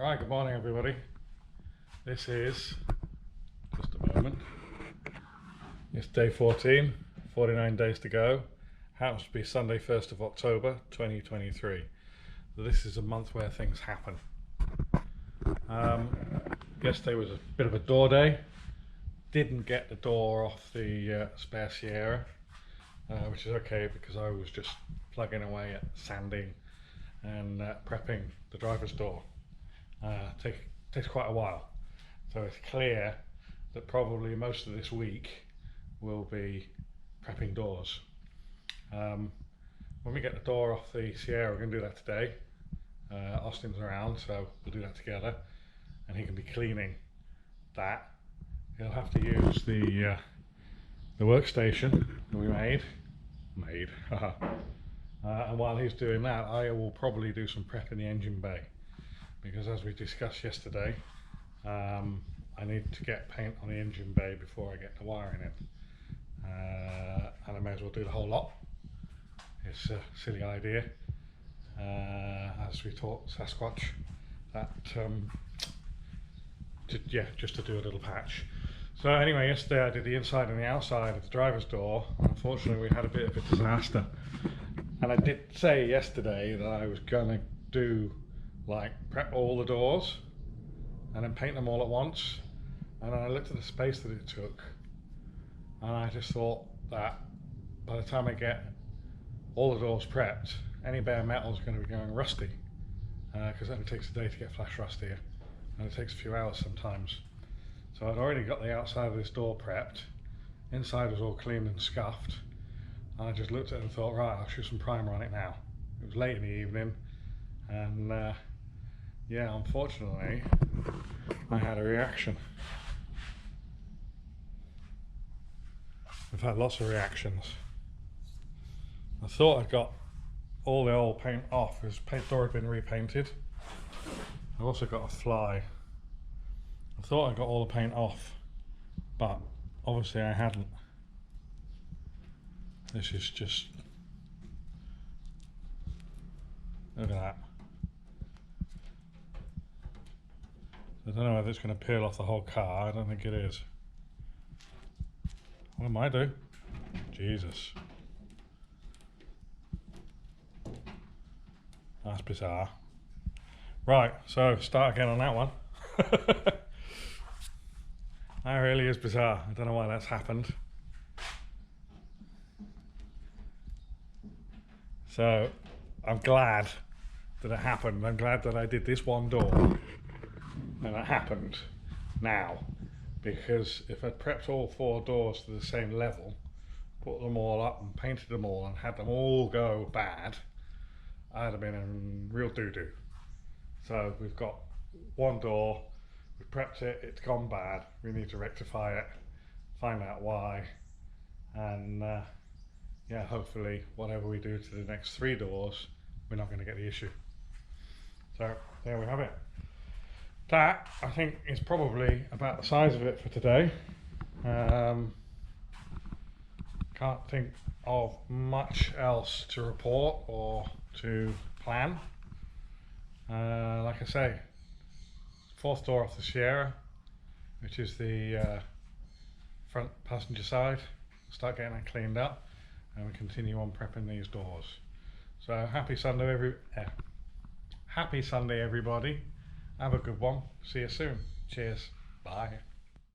Alright, good morning everybody. This is, just a moment, it's day 14, 49 days to go. Happens to be Sunday 1st of October 2023. So this is a month where things happen. Yesterday was a bit of a door day. Didn't get the door off the spare Sierra, which is okay because I was just plugging away at sanding and prepping the driver's door. Takes quite a while, so it's clear that probably most of this week will be prepping doors. When we get the door off the Sierra, we're going to do that today. Austin's around, so we'll do that together, and he can be cleaning that. He'll have to use the workstation that we made, and while he's doing that, I will probably do some prep in the engine bay. Because as we discussed yesterday, I need to get paint on the engine bay before I get the wiring in, and I may as well do the whole lot. It's a silly idea, as we taught Sasquatch, that just to do a little patch. So anyway, yesterday I did the inside and the outside of the driver's door. Unfortunately we had a bit of a disaster, and I did say yesterday that I was going to do like prep all the doors and then paint them all at once, and then I looked at the space that it took, and I just thought that by the time I get all the doors prepped, any bare metal is going to be going rusty, because it only takes a day to get flash rusty, and it takes a few hours sometimes. So I'd already got the outside of this door prepped, inside was all cleaned and scuffed, and I just looked at it and thought, right, I'll shoot some primer on it now. It was late in the evening, and yeah, unfortunately, I had a reaction. I've had lots of reactions. I thought I'd got all the old paint off, because the door had been repainted. I've also got a fly. I thought I got all the paint off, but obviously I hadn't. This is just, look at that. I don't know whether it's going to peel off the whole car. I don't think it is. What am I do? Jesus. That's bizarre. Right, so start again on that one. That really is bizarre. I don't know why that's happened. So I'm glad that it happened. I'm glad that I did this one door and it happened now, because if I'd prepped all 4 doors to the same level, put them all up and painted them all and had them all go bad, I'd have been in real doo-doo. So we've got one door, we've prepped it, it's gone bad, we need to rectify it, find out why, and yeah, hopefully whatever we do to the next 3 doors, we're not going to get the issue. So there we have it. That, I think, is probably about the size of it for today. Can't think of much else to report or to plan. Like I say, 4th door off the Sierra, which is the front passenger side. Start getting that cleaned up, and we continue on prepping these doors. So happy Sunday, happy Sunday, everybody. Have a good one. See you soon. Cheers. Bye.